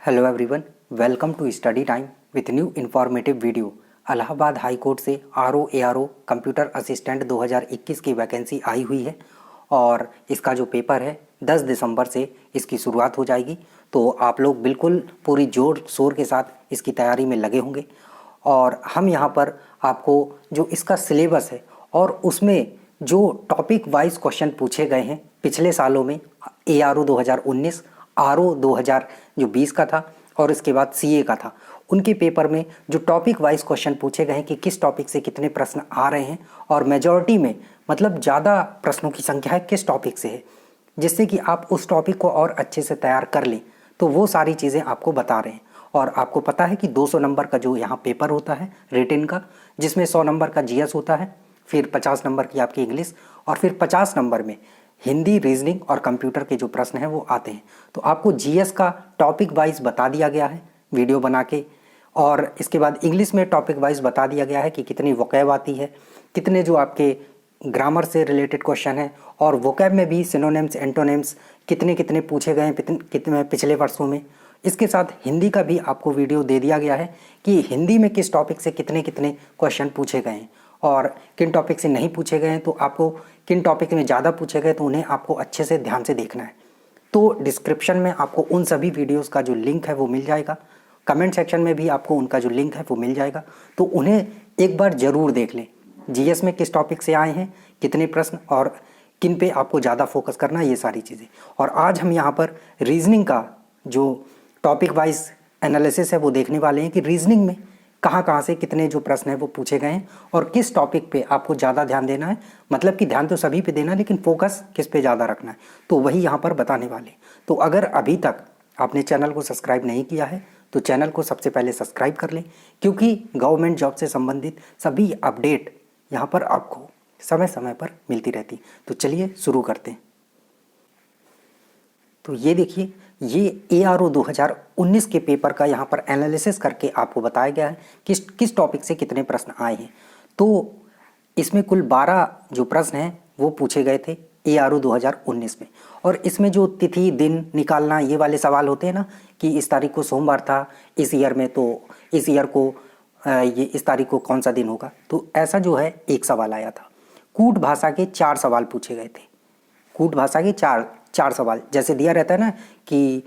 Hello everyone, welcome to study time with new informative video. Allahabad high court से RO computer assistant 2021 की vacancy आई हुई है और इसका जो पेपर है 10 दिसंबर से इसकी शुरुआत हो जाएगी। तो आप लोग बिल्कुल पूरी जोर शोर के साथ इसकी तैयारी में लगे होंगे और हम यहाँ पर आपको जो इसका सिलेबस है और उसमें जो टॉपिक वाइज क्वेश्चन पूछे गए हैं पिछले सालों में ARO 2019, RO 2020 का था और इसके बाद CA का था, उनके पेपर में जो टॉपिक वाइज क्वेश्चन पूछे गए हैं कि किस टॉपिक से कितने प्रश्न आ रहे हैं और मेजॉरिटी में मतलब ज़्यादा प्रश्नों की संख्या है किस टॉपिक से है, जिससे कि आप उस टॉपिक को और अच्छे से तैयार कर लें। तो वो सारी चीज़ें आपको बता रहे हैं और आपको पता है कि 200 नंबर का जो यहाँ पेपर होता है रिटन का, जिसमें 100 नंबर का GS होता है, फिर 50 नंबर की आपकी इंग्लिश और फिर 50 नंबर में हिंदी, रीजनिंग और कंप्यूटर के जो प्रश्न हैं वो आते हैं। तो आपको GS का टॉपिक वाइज बता दिया गया है वीडियो बना के और इसके बाद इंग्लिश में टॉपिक वाइज बता दिया गया है कि कितनी वोकैब आती है, कितने जो आपके ग्रामर से रिलेटेड क्वेश्चन है और वोकैब में भी सिनोनिम्स, एंटोनिम्स कितने कितने पूछे गए हैं कितने पिछले वर्षों में। इसके साथ हिंदी का भी आपको वीडियो दे दिया गया है कि हिंदी में किस टॉपिक से कितने कितने क्वेश्चन पूछे गए हैं और किन टॉपिक से नहीं पूछे गए हैं, तो आपको किन टॉपिक में ज़्यादा पूछे गए तो उन्हें आपको अच्छे से ध्यान से देखना है। तो डिस्क्रिप्शन में आपको उन सभी वीडियोस का जो लिंक है वो मिल जाएगा, कमेंट सेक्शन में भी आपको उनका जो लिंक है वो मिल जाएगा, तो उन्हें एक बार ज़रूर देख लें। GS में किस टॉपिक से आए हैं, कितने प्रश्न और किन पे आपको ज़्यादा फोकस करना है, ये सारी चीज़ें। और आज हम यहाँ पर रीजनिंग का जो टॉपिक वाइज एनालिसिस है वो देखने वाले हैं कि रीजनिंग में कहाँ से कितने जो प्रश्न हैं वो पूछे गए हैं और किस टॉपिक पे आपको ज़्यादा ध्यान देना है। मतलब कि ध्यान तो सभी पे देना है लेकिन फोकस किस पे ज़्यादा रखना है, तो वही यहाँ पर बताने वाले। तो अगर अभी तक आपने चैनल को सब्सक्राइब नहीं किया है तो चैनल को सबसे पहले सब्सक्राइब कर लें, क्योंकि गवर्नमेंट जॉब से संबंधित सभी अपडेट यहाँ पर आपको समय समय पर मिलती रहती। तो चलिए शुरू करते हैं। तो ये देखिए, ये ARO 2019 के पेपर का यहाँ पर एनालिसिस करके आपको बताया गया है कि किस टॉपिक से कितने प्रश्न आए हैं। तो इसमें कुल 12 जो प्रश्न हैं वो पूछे गए थे ARO 2019 में, और इसमें जो तिथि दिन निकालना ये वाले सवाल होते हैं ना कि इस तारीख को सोमवार था इस ईयर में, तो इस ईयर को ये इस तारीख को कौन सा दिन होगा, तो ऐसा जो है एक सवाल आया था। कूट भाषा के 4 सवाल पूछे गए थे। कूट भाषा के चार सवाल जैसे दिया रहता है ना कि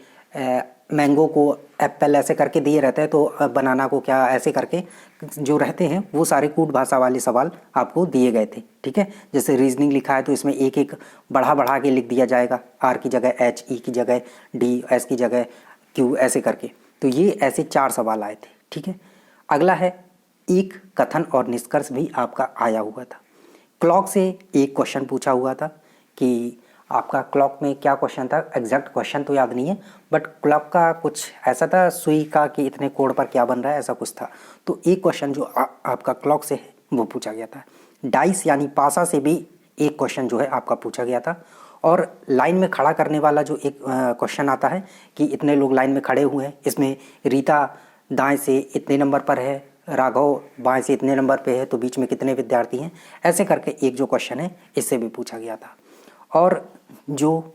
मैंगो को एप्पल ऐसे करके दिए रहते हैं, तो बनाना को क्या ऐसे करके जो रहते हैं वो सारे कूट भाषा वाले सवाल आपको दिए गए थे। ठीक है, जैसे रीजनिंग लिखा है तो इसमें एक एक बढ़ा के लिख दिया जाएगा, R की जगह H, E की जगह D, S की जगह Q ऐसे करके। तो ये ऐसे 4 सवाल आए थे। ठीक है, अगला है एक कथन और निष्कर्ष भी आपका आया हुआ था। क्लॉक से एक क्वेश्चन पूछा हुआ था कि आपका क्लॉक में क्या क्वेश्चन था, एग्जैक्ट क्वेश्चन तो याद नहीं है, बट क्लॉक का कुछ ऐसा था, सुई का कि इतने कोण पर क्या बन रहा है, ऐसा कुछ था। तो एक क्वेश्चन जो आपका क्लॉक से है वो पूछा गया था। डाइस यानी पासा से भी एक क्वेश्चन जो है आपका पूछा गया था। और लाइन में खड़ा करने वाला जो एक क्वेश्चन आता है कि इतने लोग लाइन में खड़े हुए हैं, इसमें रीता दाएँ से इतने नंबर पर है, राघव बाएँ से इतने नंबर पर है, तो बीच में कितने विद्यार्थी हैं, ऐसे करके एक जो क्वेश्चन है इससे भी पूछा गया था। और जो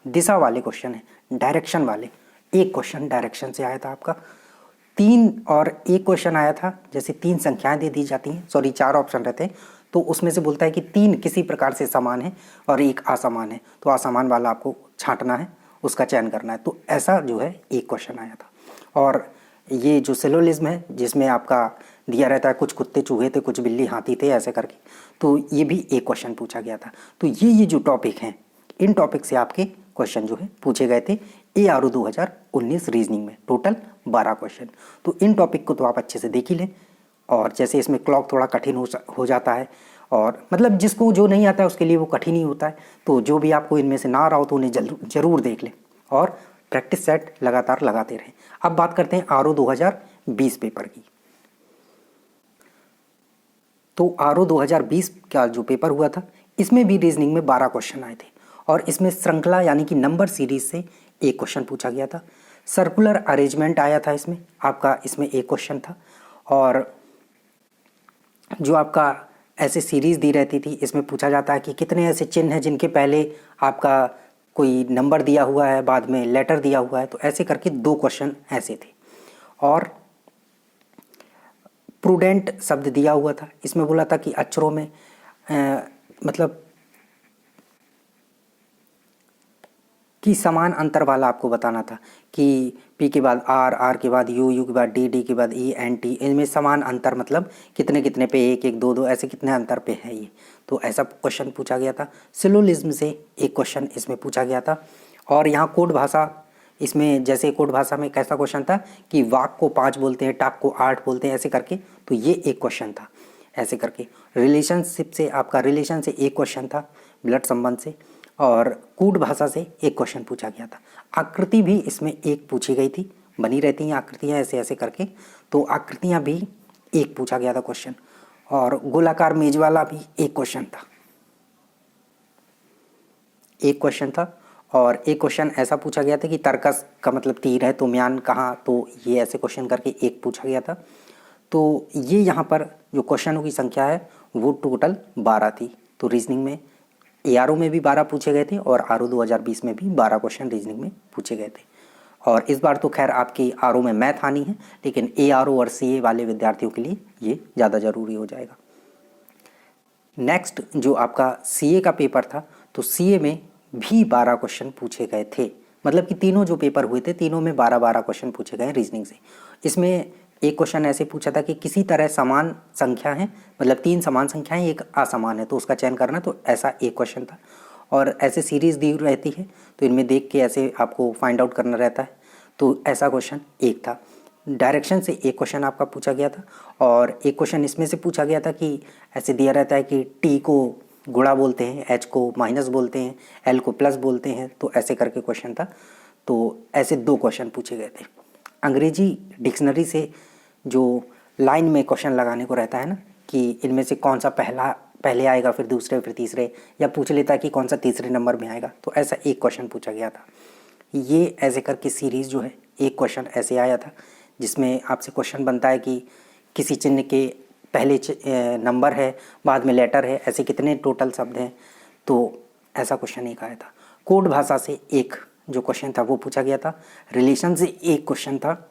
दिशा वाले क्वेश्चन है, डायरेक्शन वाले, एक क्वेश्चन डायरेक्शन से आया था आपका। 3 और एक क्वेश्चन आया था, जैसे 3 संख्याएं दे दी जाती हैं, 4 ऑप्शन रहते हैं, तो उसमें से बोलता है कि 3 किसी प्रकार से समान है और एक असमान है, तो असमान वाला आपको छांटना है, उसका चयन करना है। तो ऐसा जो है एक क्वेश्चन आया था। और ये जो सिलोजिज्म है जिसमें आपका दिया रहता है कुछ कुत्ते चूहे थे, कुछ बिल्ली हाथी थे, ऐसे करके, तो ये भी एक क्वेश्चन पूछा गया था। तो ये जो टॉपिक हैं, इन टॉपिक से आपके क्वेश्चन जो है पूछे गए थे ARO 2019 रीजनिंग में, टोटल 12 क्वेश्चन। तो इन टॉपिक को तो आप अच्छे से देख ही लें। और जैसे इसमें क्लॉक थोड़ा कठिन हो जाता है, और मतलब जिसको जो नहीं आता है उसके लिए वो कठिन ही होता है, तो जो भी आपको इनमें से ना आ रहा हो तो उन्हें जरूर देख लें और प्रैक्टिस सेट लगातार लगाते रहें। अब बात करते हैं RO 2020 पेपर की। तो RO 2020 का जो पेपर हुआ था इसमें भी रीजनिंग में 12 क्वेश्चन आए थे और इसमें श्रृंखला यानी कि नंबर सीरीज से एक क्वेश्चन पूछा गया था। सर्कुलर अरेंजमेंट आया था इसमें आपका, इसमें एक क्वेश्चन था। और जो आपका ऐसे सीरीज दी रहती थी इसमें पूछा जाता है कि कितने ऐसे चिन्ह हैं जिनके पहले आपका कोई नंबर दिया हुआ है, बाद में लेटर दिया हुआ है, तो ऐसे करके 2 क्वेश्चन ऐसे थे। और प्रूडेंट शब्द दिया हुआ था, इसमें बोला था कि अक्षरों में मतलब कि समान अंतर वाला आपको बताना था कि पी के बाद आर, आर के बाद यू, यू के बाद डी, डी के बाद ई, एन, टी, इनमें समान अंतर मतलब कितने कितने पे, एक एक, दो दो, ऐसे कितने अंतर पे है ये, तो ऐसा क्वेश्चन पूछा गया था। सिलोलिज्म से एक क्वेश्चन इसमें पूछा गया था। और यहाँ कोड भाषा, इसमें जैसे कोड भाषा में कैसा क्वेश्चन था कि वाक को 5 बोलते हैं, टाक को 8 बोलते हैं, ऐसे करके, तो ये एक क्वेश्चन था ऐसे करके। रिलेशनशिप से आपका रिलेशन से एक क्वेश्चन था, ब्लड संबंध से। और कूट भाषा से एक क्वेश्चन पूछा गया था। आकृति भी इसमें एक पूछी गई थी, बनी रहती हैं आकृतियाँ ऐसे ऐसे करके, तो आकृतियाँ भी एक पूछा गया था क्वेश्चन। और गोलाकार मेज वाला भी एक क्वेश्चन था, एक क्वेश्चन था। और एक क्वेश्चन ऐसा पूछा गया था कि तर्कस का मतलब तीर है, तो म्यान कहाँ, तो ये ऐसे क्वेश्चन करके एक पूछा गया था। तो ये यहाँ पर जो क्वेश्चनों की संख्या है वो टोटल 12 थी। तो रीजनिंग में ARO में भी 12 पूछे गए थे और RO 2020 में भी 12 क्वेश्चन रीजनिंग में पूछे गए थे। और इस बार तो खैर आपकी RO में मैथ आनी है, लेकिन ARO और CA वाले विद्यार्थियों के लिए ये ज़्यादा ज़रूरी हो जाएगा। नेक्स्ट जो आपका CA का पेपर था, तो CA में भी 12 क्वेश्चन पूछे गए थे, मतलब कि तीनों जो पेपर हुए थे तीनों में 12-12 क्वेश्चन पूछे गए रीजनिंग से। इसमें एक क्वेश्चन ऐसे पूछा था कि किसी तरह समान संख्या है, मतलब 3 समान संख्याएं एक असमान है, तो उसका चयन करना, तो ऐसा एक क्वेश्चन था। और ऐसे सीरीज़ दी रहती है, तो इनमें देख के ऐसे आपको फाइंड आउट करना रहता है, तो ऐसा क्वेश्चन एक था। डायरेक्शन से एक क्वेश्चन आपका पूछा गया था। और एक क्वेश्चन इसमें से पूछा गया था कि ऐसे दिया रहता है कि T को गुणा बोलते हैं, H को माइनस बोलते हैं, L को प्लस बोलते हैं, तो ऐसे करके क्वेश्चन था। तो ऐसे 2 क्वेश्चन पूछे गए थे। अंग्रेजी डिक्शनरी से जो लाइन में क्वेश्चन लगाने को रहता है ना, कि इनमें से कौन सा पहले आएगा, फिर दूसरे, फिर तीसरे, या पूछ लेता है कि कौन सा तीसरे नंबर में आएगा, तो ऐसा एक क्वेश्चन पूछा गया था। ये ऐसे करके सीरीज़ जो है, एक क्वेश्चन ऐसे आया था जिसमें आपसे क्वेश्चन बनता है कि किसी चिन्ह के पहले नंबर है, बाद में लेटर है, ऐसे कितने टोटल शब्द हैं, तो ऐसा क्वेश्चन एक आया था। कोड भाषा से एक जो क्वेश्चन था वो पूछा गया था। रिलेशन से एक क्वेश्चन था।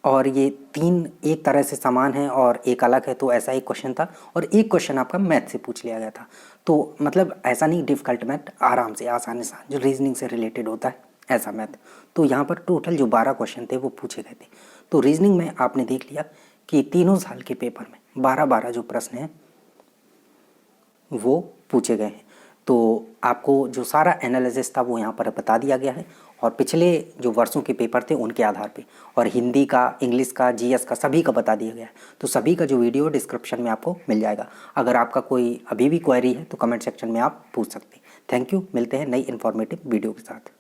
और ये 3 एक तरह से समान है और एक अलग है, तो ऐसा एक क्वेश्चन था। और एक क्वेश्चन आपका मैथ से पूछ लिया गया था, तो मतलब ऐसा नहीं डिफ़िकल्ट मैथ, आराम से आसानी से जो रीजनिंग से रिलेटेड होता है ऐसा मैथ। तो यहाँ पर टोटल जो 12 क्वेश्चन थे वो पूछे गए थे। तो रीजनिंग में आपने देख लिया कि तीनों साल के पेपर में 12-12 जो प्रश्न हैं वो पूछे गए हैं। तो आपको जो सारा एनालिसिस था वो यहाँ पर बता दिया गया है, और पिछले जो वर्षों के पेपर थे उनके आधार पे, और हिंदी का, इंग्लिश का, GS का, सभी का बता दिया गया है। तो सभी का जो वीडियो डिस्क्रिप्शन में आपको मिल जाएगा। अगर आपका कोई अभी भी क्वेरी है तो कमेंट सेक्शन में आप पूछ सकते हैं। थैंक यू, मिलते हैं नई इन्फॉर्मेटिव वीडियो के साथ।